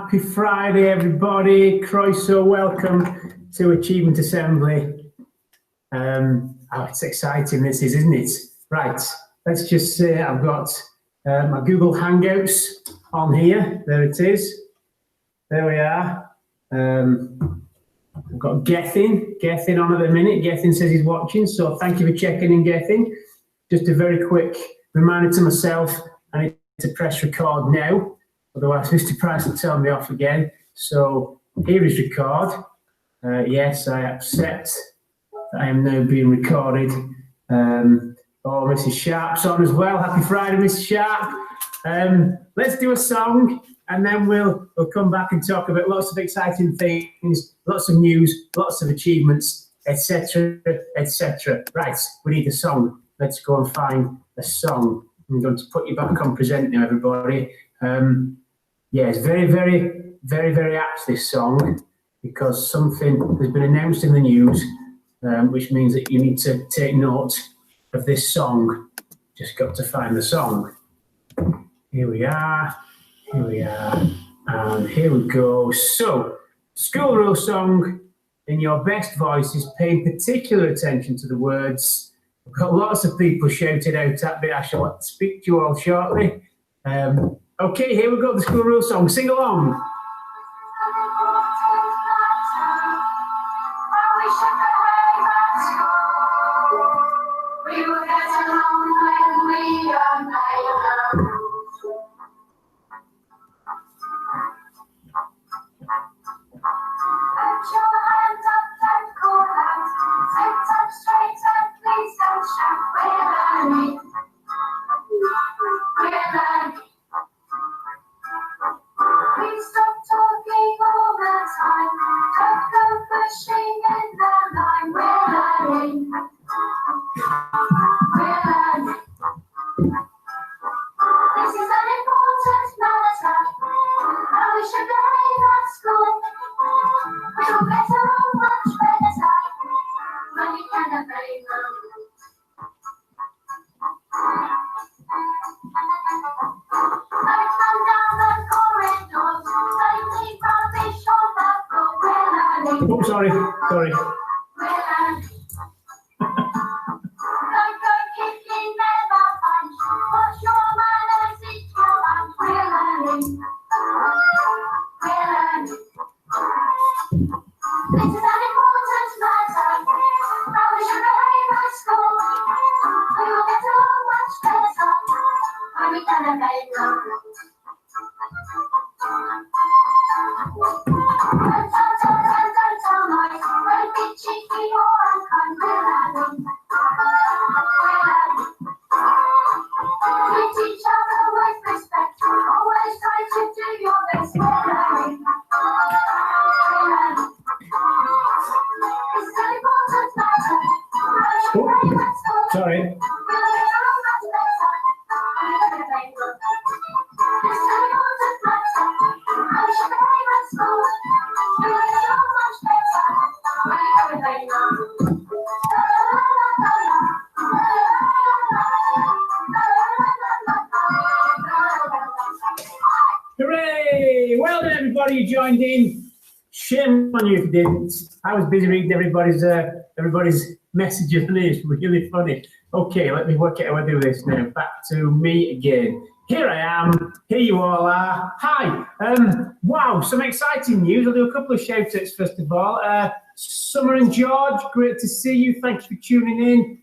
Happy Friday, everybody. Croeso, welcome to Achievement Assembly. It's exciting, this is, isn't it? Right, let's just say I've got my Google Hangouts on here. There it is. There we are. I've got Gethin on at the minute. Gethin says he's watching, so thank you for checking in, Gethin. Just a very quick reminder to myself, I need to press record now. Otherwise, Mr. Price will tell me off again. So here is record. Yes, I accept that I am now being recorded. Mrs. Sharp's on as well. Happy Friday, Mrs. Sharp. Let's do a song, and then we'll come back and talk about lots of exciting things, lots of news, lots of achievements, etc., etc. Right, we need a song. Let's go and find a song. I'm going to put you back on present now, everybody. It's very, very, very, very apt, this song, because something has been announced in the news, which means that you need to take note of this song. Just got to find the song. Here we are, and here we go. So, school rule song in your best voices, paying particular attention to the words. I've got lots of people shouting out at me. I shall speak to you all shortly. Okay, here we go, the school rule song. Sing along. Oh, sorry. Sorry. Hooray! Well done, everybody, you joined in. Shame on you if you didn't. I was busy reading everybody's messages, and it's really funny. Okay, let me work out how I do this now. Back to me again. Here I am. Here you all are. Hi. Wow, some exciting news. I'll do a couple of shout-outs first of all. Summer and George, great to see you. Thank you for tuning in.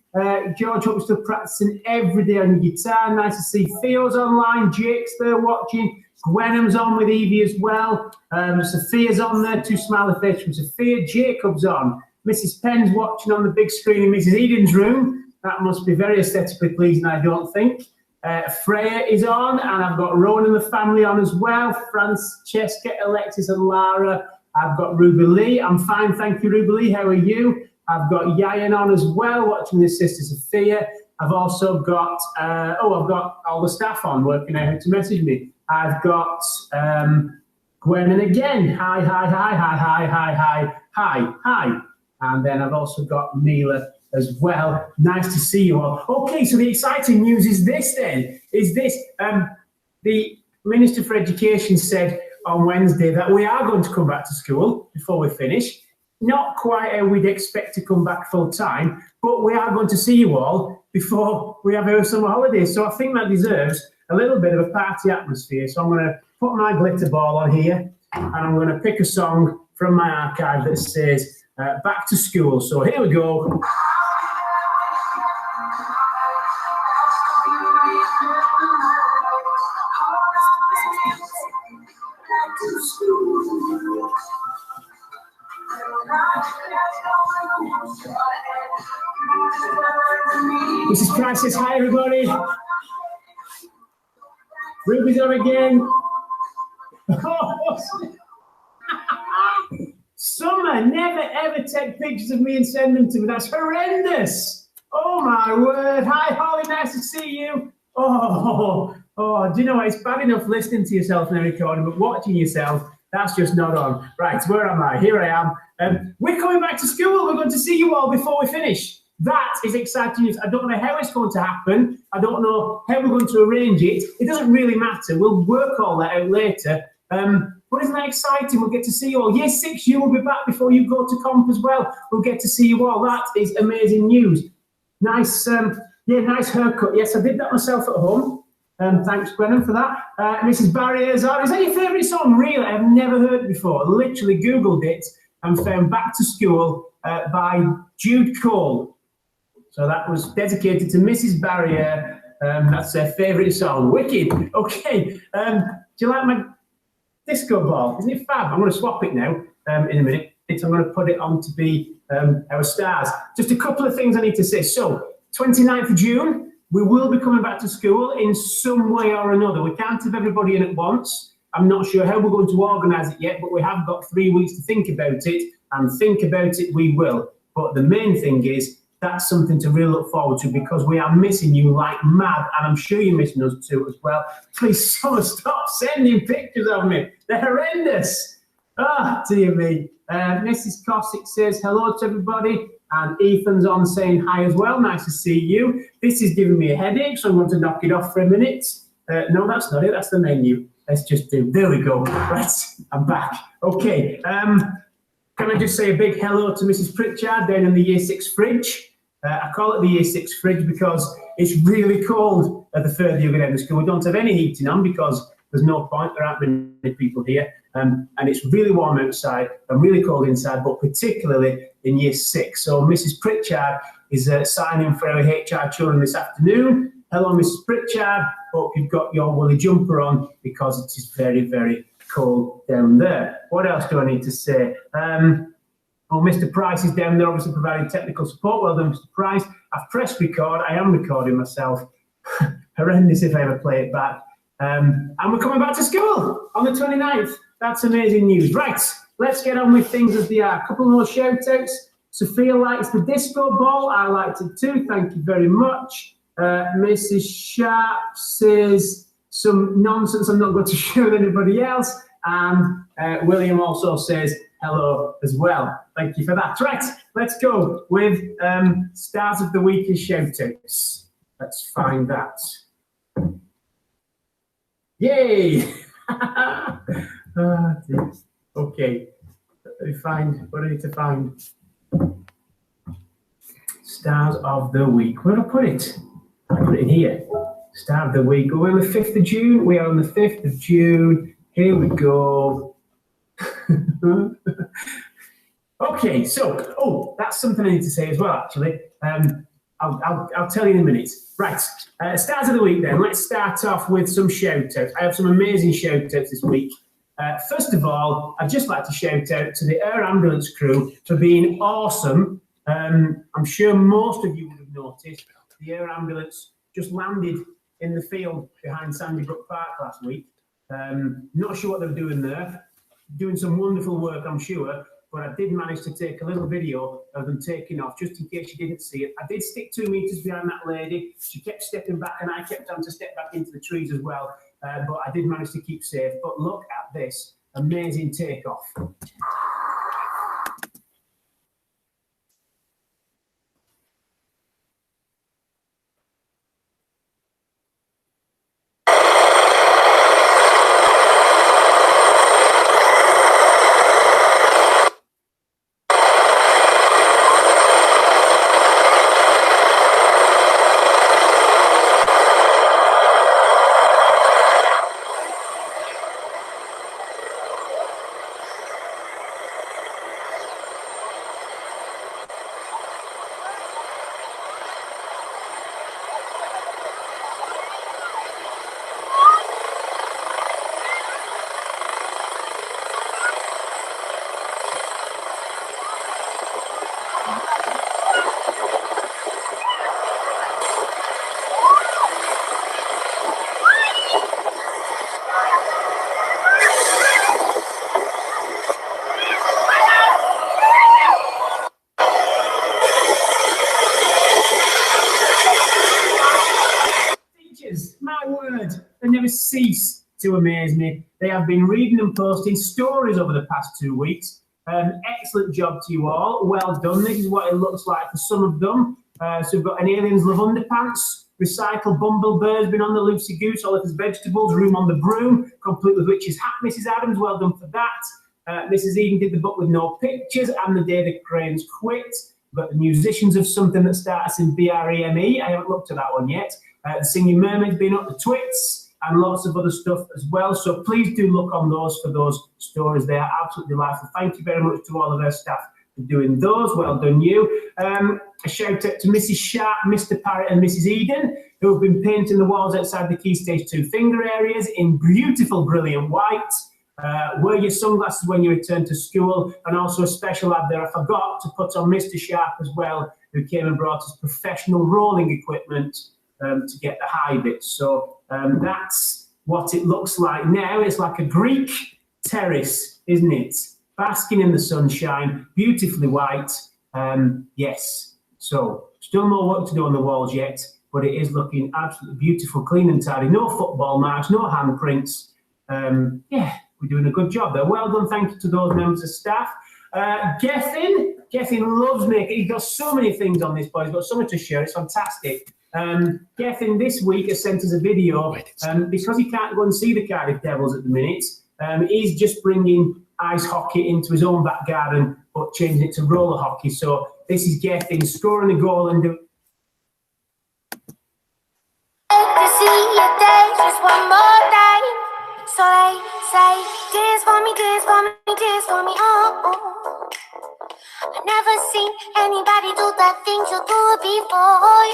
George, hope you're still practicing every day on your guitar. Nice to see Theo's online. Jake's there watching. Gwenham's on with Evie as well. Sophia's on there. Two smiley faces from Sophia. Jacob's on. Mrs. Penn's watching on the big screen in Mrs. Eden's room. That must be very aesthetically pleasing, I don't think. Freya is on, and I've got Rowan and the family on as well. Francesca, Alexis, and Lara. I've got Ruby Lee. I'm fine, thank you, Ruby Lee. How are you? I've got Yayan on as well, watching his sister Sophia. I've also got, I've got all the staff on working out how to message me. I've got Gwen, and again, hi. And then I've also got Mila as well. Nice to see you all. Okay, so the exciting news is this then, the Minister for Education said, on Wednesday that we are going to come back to school before we finish. Not quite how we'd expect to come back full time, but we are going to see you all before we have our summer holidays. So I think that deserves a little bit of a party atmosphere. So I'm going to put my glitter ball on here and I'm going to pick a song from my archive that says Back to School. So here we go. Mrs. Price says hi, everybody. Ruby's on again. Summer, never ever take pictures of me and send them to me. That's horrendous. Oh my word. Hi, Holly. Nice to see you. Oh, do you know what? It's bad enough listening to yourself in a recording, but watching yourself, that's just not on. Right, where am I? Here I am. We're coming back to school. We're going to see you all before we finish. That is exciting news. I don't know how it's going to happen. I don't know how we're going to arrange it. It doesn't really matter. We'll work all that out later. But isn't that exciting? We'll get to see you all. Year 6, you will be back before you go to comp as well. We'll get to see you all. That is amazing news. Nice, nice haircut. Yes, I did that myself at home. Thanks, Gwennon, for that. Mrs. Barry is that your favourite song? Really? I've never heard it before. Literally Googled it and found Back to School by Jude Cole. So that was dedicated to Mrs. Barrier. That's her favourite song. Wicked. Okay. Do you like my disco ball? Isn't it fab? I'm going to swap it now in a minute. I'm going to put it on to be our stars. Just a couple of things I need to say. So, 29th of June, we will be coming back to school in some way or another. We can't have everybody in at once. I'm not sure how we're going to organise it yet, but we have got 3 weeks to think about it, and think about it we will. But the main thing is, that's something to really look forward to because we are missing you like mad, and I'm sure you're missing us too as well. Please, someone stop sending pictures of me. They're horrendous. Dear me. Mrs. Cossack says hello to everybody, and Ethan's on saying hi as well. Nice to see you. This is giving me a headache, so I'm going to knock it off for a minute. No, that's not it. That's the menu. Let's just do. There we go. Right, I'm back. Okay. Can I just say a big hello to Mrs. Pritchard down in the Year 6 fridge? I call it the Year 6 fridge because it's really cold at the further you go down to school. We don't have any heating on because there's no point. There aren't many people here. And it's really warm outside and really cold inside, but particularly in Year 6. So Mrs. Pritchard is signing for our HR children this afternoon. Hello, Mrs. Pritchard. Hope you've got your woolly jumper on because it is very, very cold down there. What else do I need to say? Mr. Price is down there, obviously providing technical support. Well done, Mr. Price. I've pressed record. I am recording myself. Horrendous if I ever play it back. And we're coming back to school on the 29th. That's amazing news. Right, let's get on with things as they are. A couple more shout-outs. Sophia likes the disco ball. I liked it too. Thank you very much. Mrs. Sharp says some nonsense I'm not going to share with anybody else. And William also says hello as well. Thank you for that. Right, let's go with Stars of the Week and shout-outs. Let's find that. Yay! Okay, let me find what I need to find. Stars of the Week. Where did I put it? I put it in here. Star of the Week. We're on the 5th of June. We are on the 5th of June. Here we go. Okay, so that's something I need to say as well. Actually, I'll tell you in a minute. Right, Stars of the Week. Then let's start off with some shout-outs. I have some amazing shout-outs this week. First of all, I'd just like to shout out to the Air Ambulance crew for being awesome. I'm sure most of you would have noticed the Air Ambulance just landed in the field behind Sandy Brook Park last week. Not sure what they're doing there. Doing some wonderful work, I'm sure, but I did manage to take a little video of them taking off, just in case you didn't see it. I did stick 2 meters behind that lady. She kept stepping back, and I kept having to step back into the trees as well. But I did manage to keep safe. But look at this amazing takeoff. to amaze me. They have been reading and posting stories over the past 2 weeks. Excellent job to you all. Well done. This is what it looks like for some of them. So we've got an Aliens Love Underpants, Recycle Bumblebear's been on the Lucy Goose, Oliver's Vegetables, Room on the Broom, complete with Witch's Hat, Mrs. Adams, well done for that. Mrs. Eden did the book with no pictures, and The Day the Cranes Quit. We've got the Musicians of Something that starts in BREME. I haven't looked at that one yet. The Singing Mermaid's been up the twits, and lots of other stuff as well. So please do look on those for those stories. They are absolutely delightful. Thank you very much to all of our staff for doing those. Well done, you. A shout out to Mrs. Sharp, Mr. Parrott, and Mrs. Eden, who have been painting the walls outside the Key Stage 2 finger areas in beautiful, brilliant white. Wear your sunglasses when you return to school. And also a special ad there I forgot to put on Mr. Sharp as well, who came and brought us professional rolling equipment to get the high bits. So that's what it looks like now. It's like a Greek terrace, isn't it? Basking in the sunshine, beautifully white. Yes. So still more work to do on the walls yet, but it is looking absolutely beautiful, clean and tidy. No football marks, no handprints. Yeah, we're doing a good job there. Well done. Thank you to those members of staff. Gethin loves making. He's got so many things on this, boy. He's got so much to share. It's fantastic. Gethin this week has sent us a video because he can't go and see the Cardiff Devils at the minute. He's just bringing ice hockey into his own back garden, but changing it to roller hockey. So this is Gethin scoring a goal and doing. To see your days just one more day. So they say, dance for me, dance for me, dance for me, oh. I've never seen anybody do the things you do before.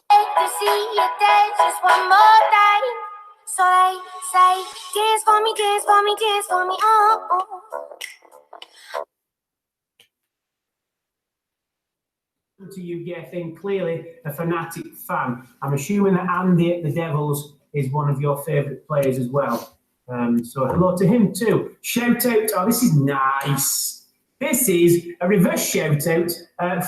To see your days just one more day. So they say, dance for me, dance for me, dance for me, oh. To you, Gethin, clearly a fanatic fan. I'm assuming that Andy at the Devils is one of your favourite players as well. So hello to him too. Shout out, oh, this is nice. This is a reverse shout out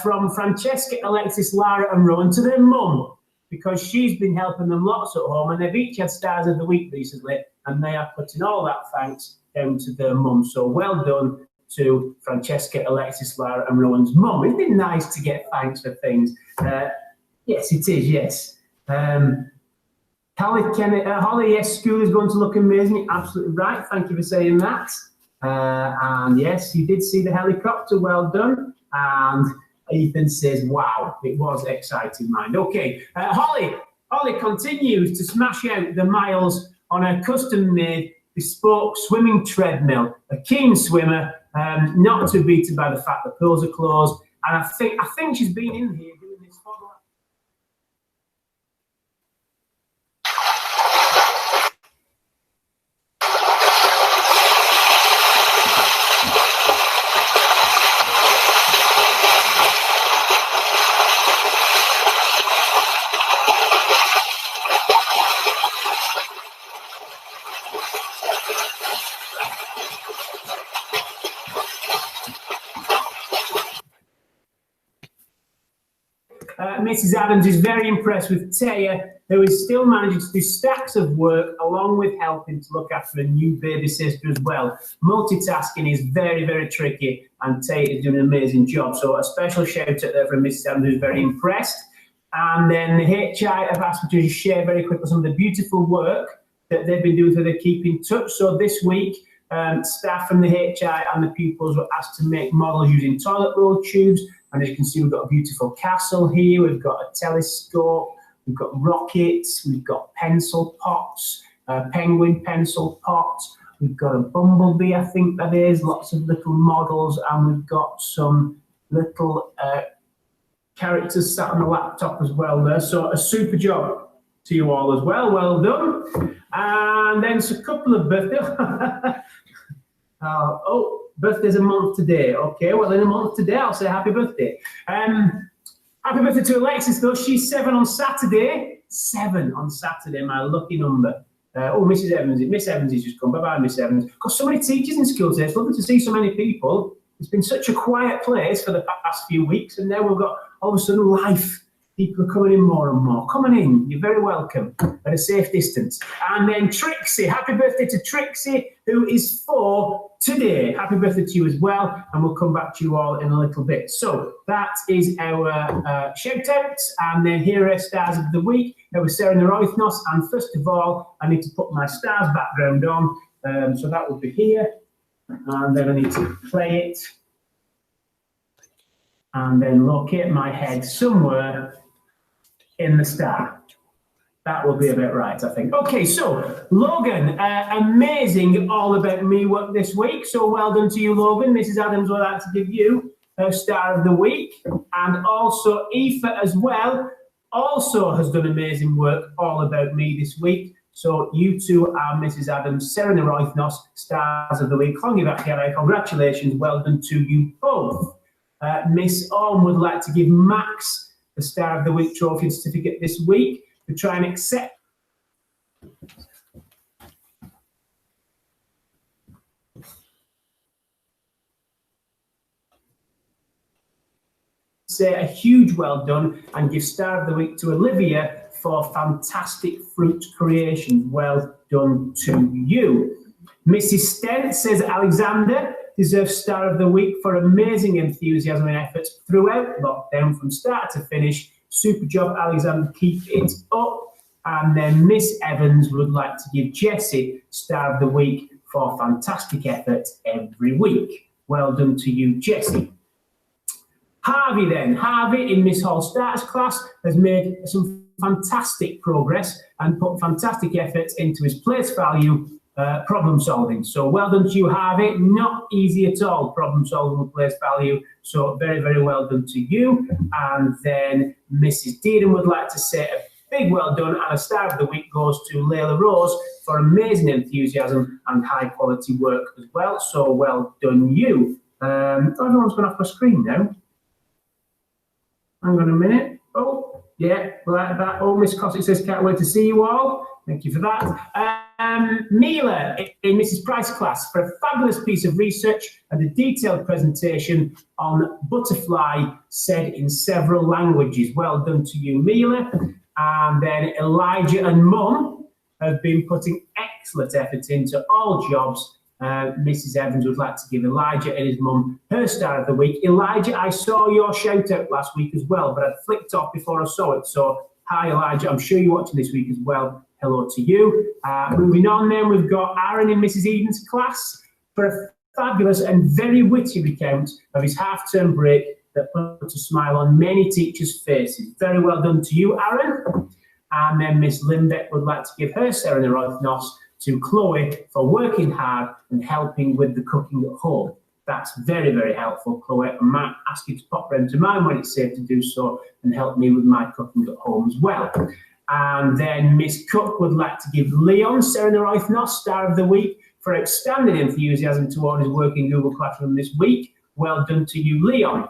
from Francesca, Alexis, Lara and Rowan to their mum, because she's been helping them lots at home and they've each had Stars of the Week recently and they are putting all that thanks down to their mum. So well done to Francesca, Alexis, Lara and Rowan's mum. Isn't it nice to get thanks for things? Yes, it is, yes. Holly, yes, school is going to look amazing. Absolutely right. Thank you for saying that. And yes, you did see the helicopter. Well done. And Ethan says, wow, it was exciting, mind. Okay, Holly continues to smash out the miles on a custom-made bespoke swimming treadmill. A keen swimmer, not to be beaten by the fact that pools are closed. And I think she's been in here doing this for the last. Mrs. Adams is very impressed with Taya, who is still managing to do stacks of work along with helping to look after a new baby sister as well. Multitasking is very, very tricky, and Taya is doing an amazing job. So a special shout out there from Mrs. Adams, who's very impressed. And then the HI have asked me to share very quickly some of the beautiful work that they've been doing so they keep in touch. So this week, staff from the HI and the pupils were asked to make models using toilet roll tubes. And as you can see, we've got a beautiful castle here. We've got a telescope. We've got rockets. We've got pencil pots, penguin pencil pots. We've got a bumblebee, I think that is. Lots of little models. And we've got some little characters sat on the laptop as well there. So a super job to you all as well. Well done. And then a couple of birthdays. Birthday's a month today. Okay, well, in a month today, I'll say happy birthday. Happy birthday to Alexis, though. She's 7 on Saturday. 7 on Saturday, my lucky number. Mrs. Evans. Miss Evans has just come. Bye-bye, Miss Evans. Got so many teachers in school today. It's lovely to see so many people. It's been such a quiet place for the past few weeks, and now we've got, all of a sudden, life People are coming in more and more. Come on in. You're very welcome at a safe distance. And then Trixie. Happy birthday to Trixie, who is 4 today. Happy birthday to you as well. And we'll come back to you all in a little bit. So that is our shout-outs. And then here are stars of the week. There was Sarah Naroithnos. And first of all, I need to put my stars background on. So that will be here. And then I need to play it. And then locate my head somewhere in the star. That will be about right, I think. Okay, so Logan, amazing All About Me work this week. So well done to you, Logan. Mrs. Adams would like to give you a star of the week. And also Aoife as well, also has done amazing work All About Me this week. So you two are Mrs. Adams, Sarah Naroithnos, stars of the week. Congratulations, well done to you both. Miss Orme would like to give Max the Star of the Week trophy and certificate this week to try and accept. Say a huge well done and give Star of the Week to Olivia for fantastic fruit creation. Well done to you. Mrs. Stent says Alexander deserves Star of the Week for amazing enthusiasm and efforts throughout lockdown from start to finish. Super job, Alexander. Keep it up. And then Miss Evans would like to give Jessie Star of the Week for fantastic effort every week. Well done to you, Jessie. Harvey then. Harvey in Miss Hall Starters class has made some fantastic progress and put fantastic effort into his place value problem solving. So well done to you, Harvey. Not easy at all, problem solving with place value. So very, very well done to you. And then Mrs. Deedon would like to say a big well done, and a Star of the Week goes to Layla Rose for amazing enthusiasm and high quality work as well. So well done you. Everyone's gone off my screen now. Hang on a minute. Oh, yeah, like that. Oh, Miss Cossack says, can't wait to see you all. Thank you for that. Mila in Mrs. Price class for a fabulous piece of research and a detailed presentation on butterfly said in several languages. Well done to you, Mila. And then Elijah and Mum have been putting excellent effort into all jobs. Mrs. Evans would like to give Elijah and his mum her Star of the Week. Elijah, I saw your shout out last week as well, but I flicked off before I saw it. So hi, Elijah. I'm sure you're watching this week as well. Hello to you. Moving on then, we've got Aaron in Mrs. Eden's class for a fabulous and very witty recount of his half-term break that put a smile on many teachers' faces. Very well done to you, Aaron. And then Miss Limbeck would like to give her Sarah Naroithnos to Chloe for working hard and helping with the cooking at home. That's very, very helpful, Chloe. I might ask you to pop round to mine when it's safe to do so and help me with my cooking at home as well. And then Miss Cook would like to give Leon Sarah Naroithnos Star of the Week for outstanding enthusiasm toward his work in Google Classroom this week. Well done to you, Leon.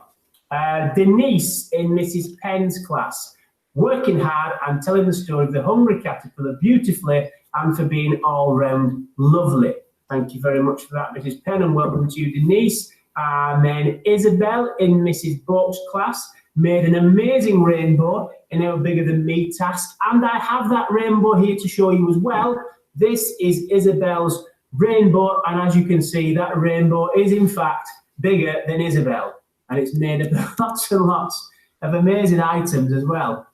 Denise in Mrs. Penn's class, working hard and telling the story of the hungry caterpillar beautifully and for being all round lovely. Thank you very much for that, Mrs. Penn, and welcome to you, Denise. And then Isabel in Mrs. Boak's class made an amazing rainbow in our Bigger Than Me task, and I have that rainbow here to show you as well. This is Isabel's rainbow, and as you can see, that rainbow is in fact bigger than Isabel, and it's made of lots and lots of amazing items as well.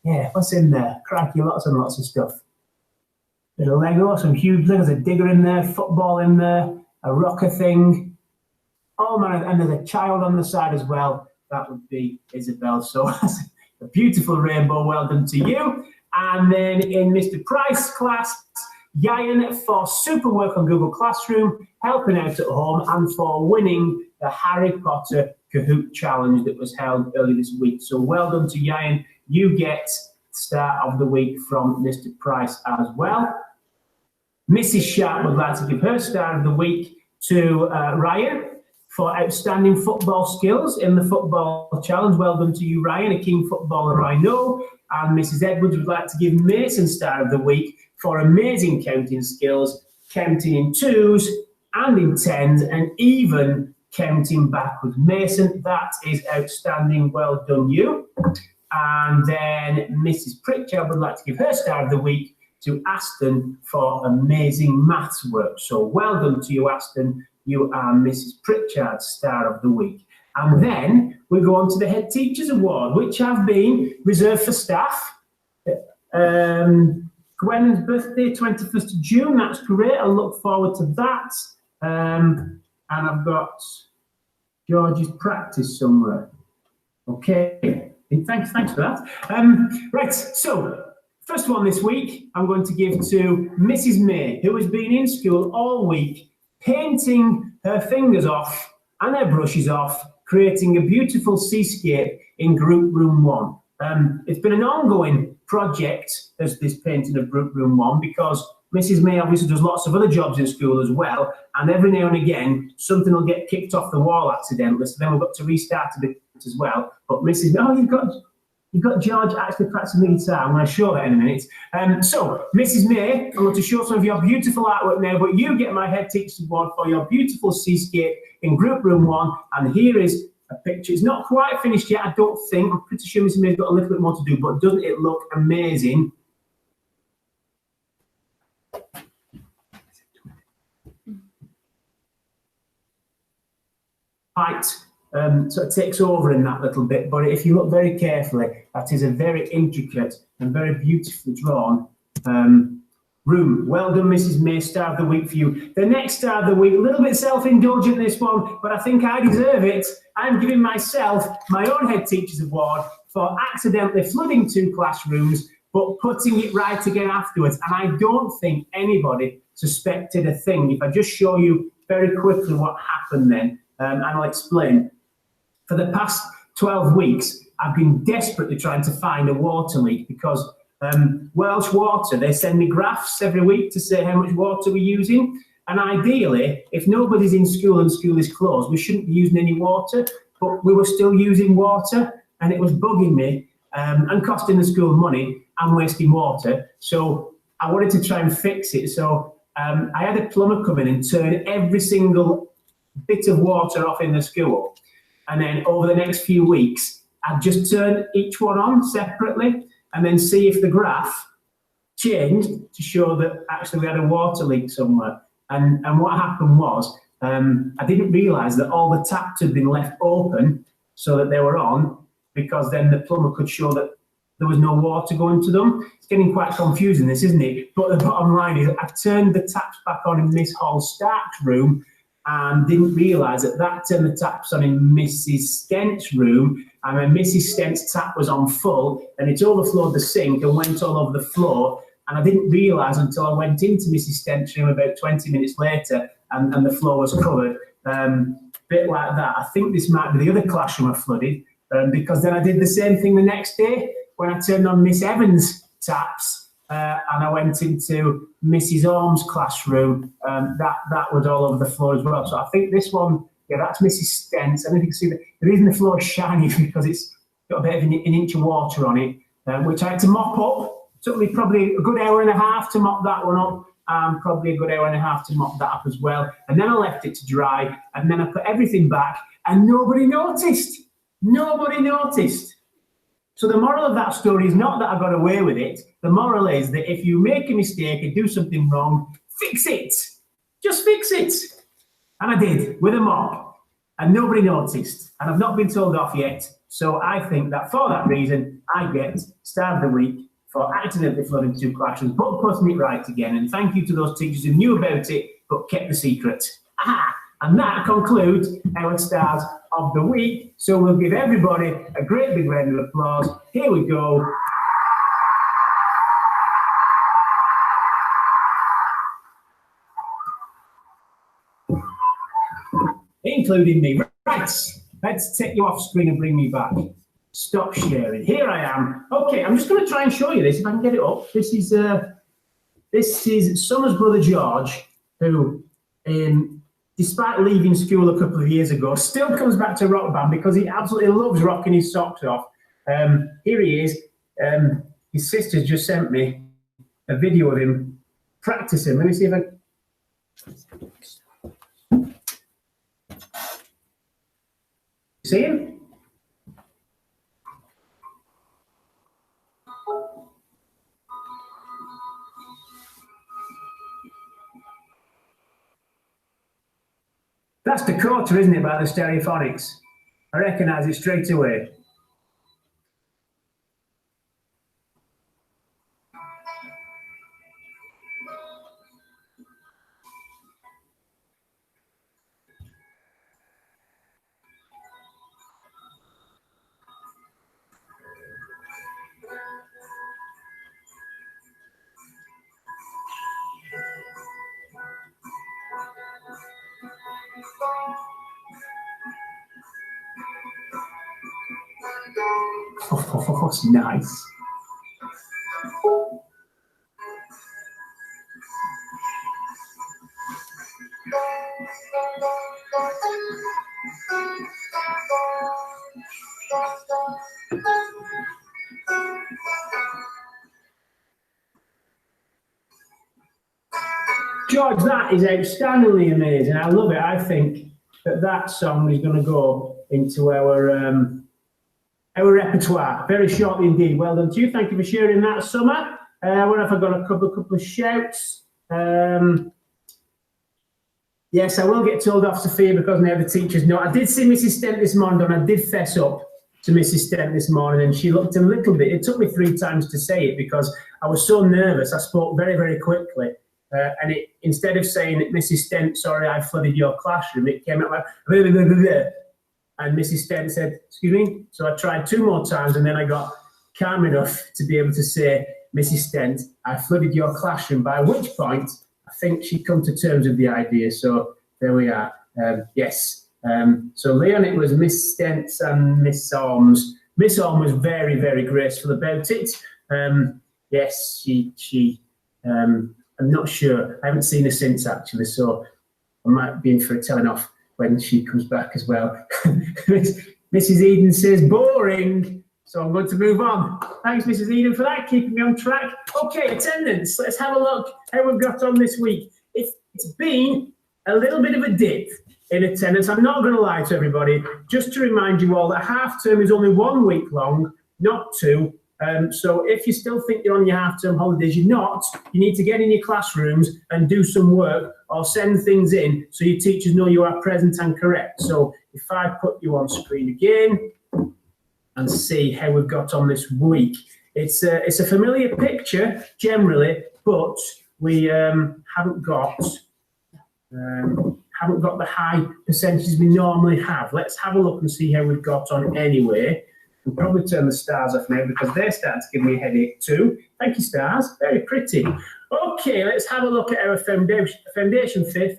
Yeah, what's in there? Crikey, lots and lots of stuff. Bit of Lego, some huge things, a digger in there, football in there, a rocker thing. Oh man, and there's a child on the side as well. That would be Isabel. So a beautiful rainbow. Well done to you. And then in Mr. Price's class, Yayan for super work on Google Classroom, helping out at home, and for winning the Harry Potter Kahoot Challenge that was held earlier this week. So well done to Yayan. You get Star of the Week from Mr. Price as well. Mrs. Sharp would like to give her Star of the Week to Ryan for outstanding football skills in the football challenge. Well done to you, Ryan, a keen footballer I know. And Mrs. Edwards would like to give Mason Star of the Week for amazing counting skills, counting in 2s and in 10s, and even counting backwards. Mason, that is outstanding. Well done, you. And then Mrs. Pritchard would like to give her Star of the Week to Aston for amazing maths work. So well done to you, Aston. You are Mrs. Pritchard's Star of the Week. And then we go on to the Head Teachers Award, which have been reserved for staff. Gwen's birthday, 21st of June. That's great. I look forward to that. And I've got George's practice somewhere. Okay. Thanks for that. Right. So first one this week, I'm going to give to Mrs. May, who has been in school all week, painting her fingers off and her brushes off, creating a beautiful seascape in Group Room 1. It's been an ongoing project as this painting of Group Room 1 because Mrs. May obviously does lots of other jobs in school as well, and every now and again something will get kicked off the wall accidentally, so then we've got to restart a bit as well. But Mrs. May, you've got George actually practicing the guitar. I'm going to show that in a minute. So, Mrs. May, I'm going to show some of your beautiful artwork now, but you get my Head Teachers Award for your beautiful seascape in Group Room 1, and here is a picture. It's not quite finished yet, I don't think. I'm pretty sure Mrs. May's got a little bit more to do, but doesn't it look amazing? Right, so it takes over in that little bit, but if you look very carefully, that is a very intricate and very beautifully drawn room. Well done, Mrs. May, Star of the Week for you. The next Star of the Week, a little bit self-indulgent this one, but I think I deserve it. I'm giving myself my own Head Teachers Award for accidentally flooding 2 classrooms, but putting it right again afterwards. And I don't think anybody suspected a thing. If I just show you very quickly what happened then, and I'll explain. For the past 12 weeks, I've been desperately trying to find a water leak because Welsh Water, they send me graphs every week to say how much water we're using. And ideally, if nobody's in school and school is closed, we shouldn't be using any water, but we were still using water and it was bugging me and costing the school money and wasting water. So I wanted to try and fix it. So I had a plumber come in and turn every single bit of water off in the school. And then over the next few weeks, I'd just turn each one on separately and then see if the graph changed to show that actually we had a water leak somewhere. And what happened was, I didn't realise that all the taps had been left open so that they were on, because then the plumber could show that there was no water going to them. It's getting quite confusing, this, isn't it? But the bottom line is I've turned the taps back on in Miss Hall Stark's room and didn't realise that that turned the taps on in Mrs. Stent's room, and when Mrs. Stent's tap was on full and it overflowed the sink and went all over the floor, and I didn't realise until I went into Mrs. Stent's room about 20 minutes later and the floor was covered. Bit like that. I think this might be the other classroom I flooded, because then I did the same thing the next day when I turned on Miss Evans' taps. And I went into Mrs. Orm's classroom. That was all over the floor as well. So I think this one, yeah, that's Mrs. Stent's. I don't know if you can see that. The reason the floor is shiny is because it's got a bit of an inch of water on it, which I had to mop up. It took me probably a good hour and a half to mop that one up, and probably a good hour and a half to mop that up as well. And then I left it to dry, and then I put everything back, and nobody noticed. Nobody noticed. So the moral of that story is not that I got away with it. The moral is that if you make a mistake and do something wrong, fix it. Just fix it. And I did, with a mop. And nobody noticed. And I've not been told off yet. So I think that for that reason, I get Star of the Week for accidentally flooding 2 classrooms, but putting it right again. And thank you to those teachers who knew about it, but kept the secret. Aha! And that concludes our Stars of the Week. So we'll give everybody a great big round of applause. Here we go. Including me. Right, let's take you off screen and bring me back. Stop sharing. Here I am. Okay, I'm just going to try and show you this, if I can get it up. This is Summer's brother George, who despite leaving school a couple of years ago, still comes back to Rock Band because he absolutely loves rocking his socks off. Here he is. His sister's just sent me a video of him practicing. Let me see if I... See him? That's Dakota, isn't it, by the Stereophonics? I recognise it straight away. Oh, it's nice. George, that is outstandingly amazing. I love it. I think that song is going to go into our repertoire very shortly indeed. Well done to you. Thank you for sharing that, Summer. What have I got? A couple of shouts. Yes, I will get told off, Sophia, because now the teachers know. I did see Mrs. Stent this morning, and I did fess up to Mrs. Stent this morning, and she looked a little bit. It took me 3 times to say it because I was so nervous. I spoke very, very quickly. And it, instead of saying, Mrs. Stent, sorry, I flooded your classroom, it came out like, blah, blah, blah, blah. And Mrs. Stent said, excuse me? So I tried 2 more times, and then I got calm enough to be able to say, Mrs. Stent, I flooded your classroom, by which point I think she'd come to terms with the idea. So there we are. Yes. So Leon, it was Miss Stent and Miss Ormes. Miss Ormes was very, very graceful about it. Yes, she I'm not sure. I haven't seen her since, actually, so I might be in for a telling off when she comes back as well. Mrs. Eden says, boring. So I'm going to move on. Thanks, Mrs. Eden, for that, keeping me on track. Okay, attendance. Let's have a look how we've got on this week. It's been a little bit of a dip in attendance. I'm not going to lie to everybody. Just to remind you all that half term is only 1 week long, not 2. So if you still think you're on your half-term holidays, you're not. You need to get in your classrooms and do some work or send things in so your teachers know you are present and correct. So if I put you on screen again and see how we've got on this week, it's a familiar picture generally, but we haven't got the high percentages we normally have. Let's have a look and see how we've got on anyway. We'll probably turn the stars off now because they're starting to give me a headache too. Thank you, stars. Very pretty. Okay, let's have a look at our foundation phase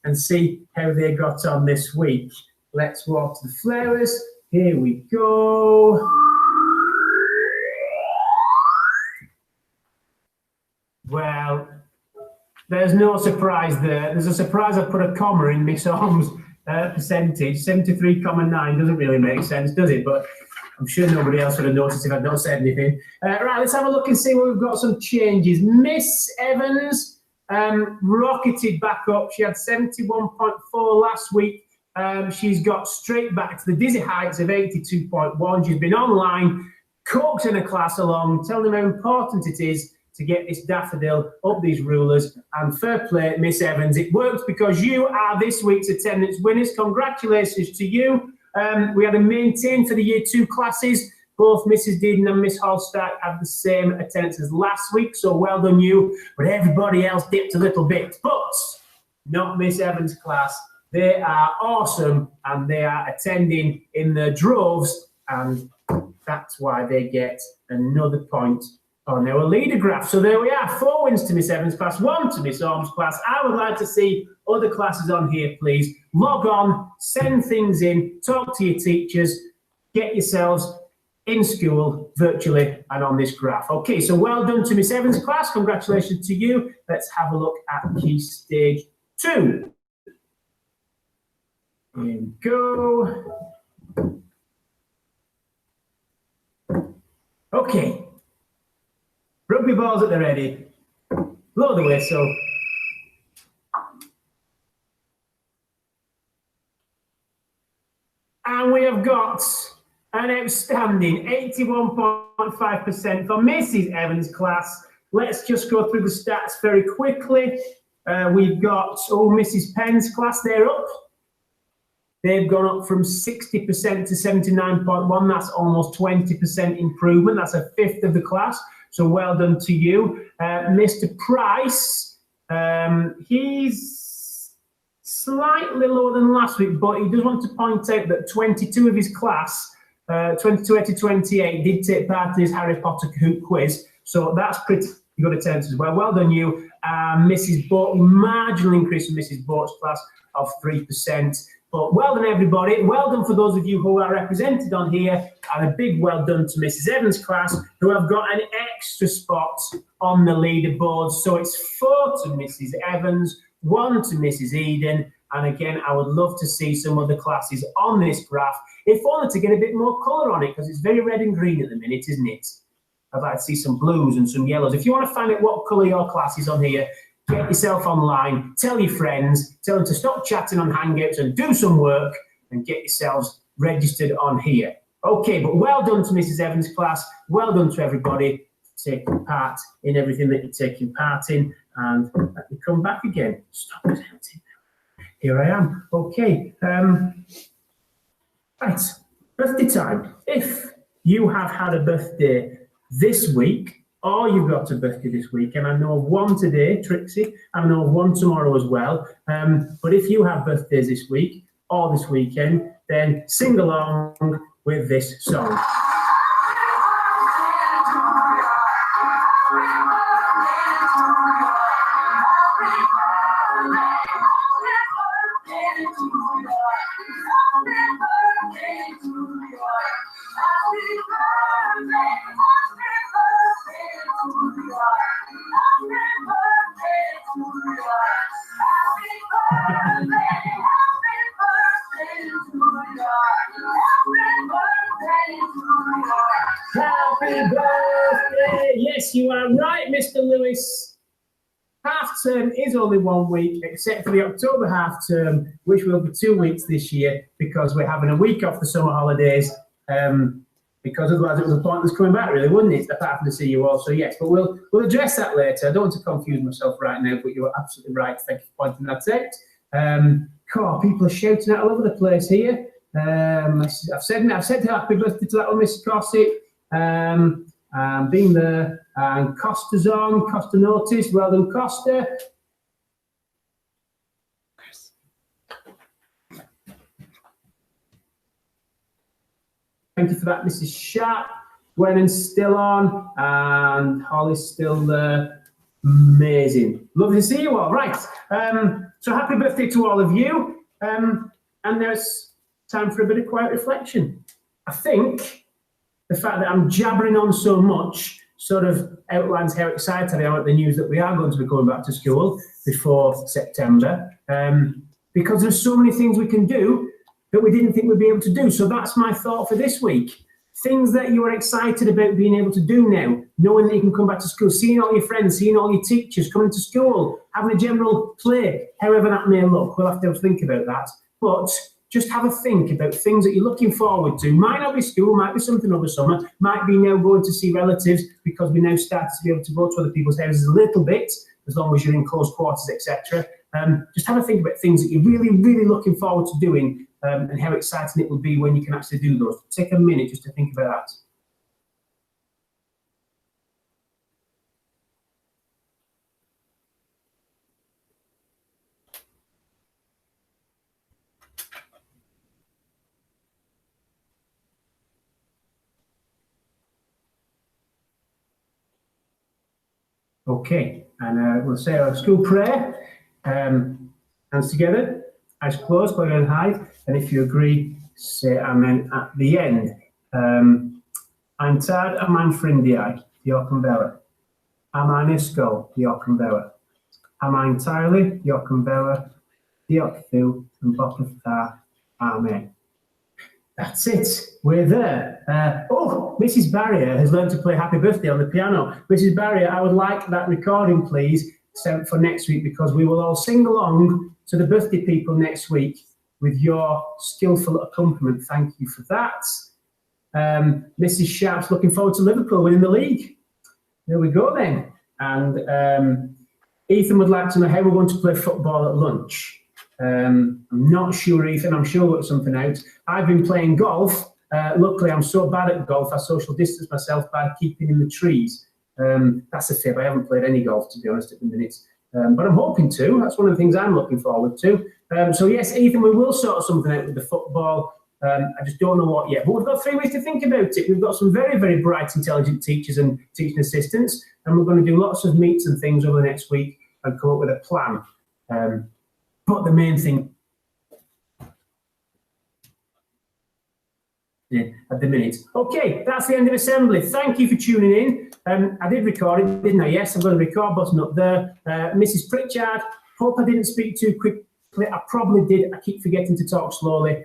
and see how they got on this week. Let's water the flowers. Here we go. Well, there's no surprise there. There's a surprise. I put a comma in Miss Ormes' percentage. 73.9 doesn't really make sense, does it? But I'm sure nobody else would have noticed if I'd not said anything. Right, let's have a look and see where we've got some changes. Miss Evans rocketed back up. She had 71.4 last week. She's got straight back to the dizzy heights of 82.1. She's been online, coaxing her class along, telling them how important it is to get this daffodil up these rulers. And fair play, Miss Evans. It worked because you are this week's attendance winners. Congratulations to you. We had a maintain for the Year 2 classes. Both Mrs. Deeden and Miss Hallstatt had the same attendance as last week, so well done you. But everybody else dipped a little bit. But not Miss Evans' class. They are awesome, and they are attending in their droves, and that's why they get another point on our leader graph. So there we are, 4 wins to Miss Evans' class, 1 to Miss Ormes' class. I would like to see other classes on here, please. Log on, send things in, talk to your teachers, get yourselves in school virtually and on this graph. Okay, so well done to Miss Evans' class. Congratulations to you. Let's have a look at Key Stage 2. Here we go. Okay. Rugby balls at the ready. Blow the whistle. And we have got an outstanding 81.5% for Mrs. Evans' class. Let's just go through the stats very quickly. We've got, Mrs. Penn's class, they're up. They've gone up from 60% to 79.1. That's almost 20% improvement. That's a fifth of the class. So well done to you. Mr. Price, he's slightly lower than last week, but he does want to point out that 22 of his class, 22 out of 28, did take part in his Harry Potter Kahoot quiz. So that's pretty good attendance as well. Well done you. Mrs. Boat, marginal increase in Mrs. Boat's class of 3%. But well done, everybody. Well done for those of you who are represented on here. And a big well done to Mrs. Evans' class, who have got an extra spot on the leaderboard. So it's 4 to Mrs. Evans, 1 to Mrs. Eden. And again, I would love to see some other classes on this graph, if only to get a bit more colour on it, because it's very red and green at the minute, isn't it? I'd like to see some blues and some yellows. If you want to find out what colour your class is on here, get yourself online, tell your friends, tell them to stop chatting on Hangouts and do some work and get yourselves registered on here. Okay, but well done to Mrs. Evans' class. Well done to everybody taking part in everything that you're taking part in. And let me come back again. Stop presenting. Here I am. Okay. Right, birthday time. If you have had a birthday this week, or you've got a birthday this week, and I know of one today, Trixie, I know of one tomorrow as well, but if you have birthdays this week or this weekend, then sing along with this song. Happy birthday! Yes, you are right, Mr. Lewis. Half term is only 1 week, except for the October half term, which will be 2 weeks this year, because we're having a week off the summer holidays. Because otherwise it was a pointless coming back, really, wouldn't it? Apart from to see you all. So yes, but we'll address that later. I don't want to confuse myself right now, but you're absolutely right. Thank you for pointing that out. People are shouting out all over the place here. I've said happy birthday to that one, Mrs. Cossack. Being there, and Costa's on. Costa noticed. Well done, Costa. Thank you for that, Mrs. Sharp. Gwennan's still on, and Holly's still there. Amazing. Lovely to see you all. Right. So happy birthday to all of you. And there's time for a bit of quiet reflection. I think the fact that I'm jabbering on so much sort of outlines how excited I am at the news that we are going to be going back to school before September. Because there's so many things we can do that we didn't think we'd be able to do. So that's my thought for this week. Things that you are excited about being able to do now, knowing that you can come back to school, seeing all your friends, seeing all your teachers, coming to school, having a general play, however that may look. We'll have to think about that. But just have a think about things that you're looking forward to. Might not be school, might be something over summer, might be now going to see relatives because we now start to be able to go to other people's houses a little bit, as long as you're in close quarters, etc. Just have a think about things that you're really, really looking forward to doing, and how exciting it will be when you can actually do those. Take a minute just to think about that. Okay, and we'll say our school prayer. Hands together, eyes closed, close and hide. And if you agree, say amen at the end. Ein tad am ein ffrindiau, diolch yn fawr. Am ein ysgol, diolch yn fawr. Am ein teulu, diolch yn fawr. Diolch Dduw yn bopeth da. Amen. That's it. We're there. Mrs. Barrier has learned to play Happy Birthday on the piano. Mrs. Barrier, I would like that recording, please, sent for next week, because we will all sing along to the birthday people next week with your skillful accompaniment. Thank you for that. Mrs. Sharp's looking forward to Liverpool winning the league. There we go then. And Ethan would like to know how we're going to play football at lunch. I'm not sure, Ethan. I'm sure we'll work something out. I've been playing golf. Luckily, I'm so bad at golf, I social distance myself by keeping in the trees. That's a fib. I haven't played any golf, to be honest, at the minute. But I'm hoping to. That's one of the things I'm looking forward to. So, yes, Ethan, we will sort something out with the football. I just don't know what yet. But we've got 3 weeks to think about it. We've got some very, very bright, intelligent teachers and teaching assistants, and we're going to do lots of meets and things over the next week and come up with a plan. But the main thing at the minute. Okay, that's the end of assembly. Thank you for tuning in. I did record it, didn't I? Yes, I've got a record button up there. Mrs. Pritchard, hope I didn't speak too quickly. I probably did. I keep forgetting to talk slowly.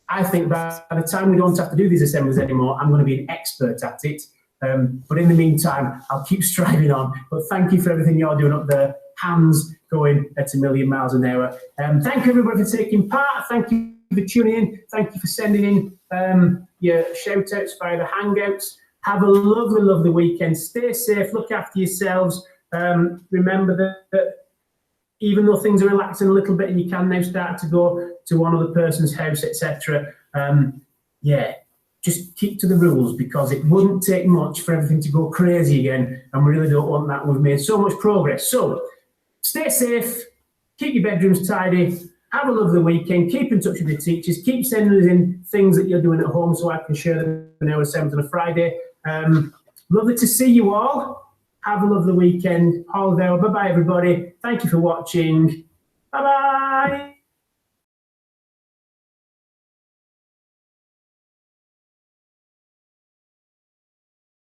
I think by the time we don't have to do these assemblies anymore, I'm going to be an expert at it. But in the meantime, I'll keep striving on. But thank you for everything you're doing up there. Hands going at 1,000,000 miles an hour. Thank you, everybody, for taking part. Thank you for tuning in. Thank you for sending in your shout-outs via the Hangouts. Have a lovely, lovely weekend. Stay safe. Look after yourselves. Remember that even though things are relaxing a little bit and you can now start to go to one other person's house, etc., just keep to the rules, because it wouldn't take much for everything to go crazy again, and we really don't want that. We've made so much progress. So stay safe, keep your bedrooms tidy, have a lovely weekend, keep in touch with your teachers, keep sending us in things that you're doing at home so I can share them in our assemblies on a Friday. Lovely to see you all. Have a lovely weekend. Holiday. Bye-bye, everybody. Thank you for watching. Bye-bye.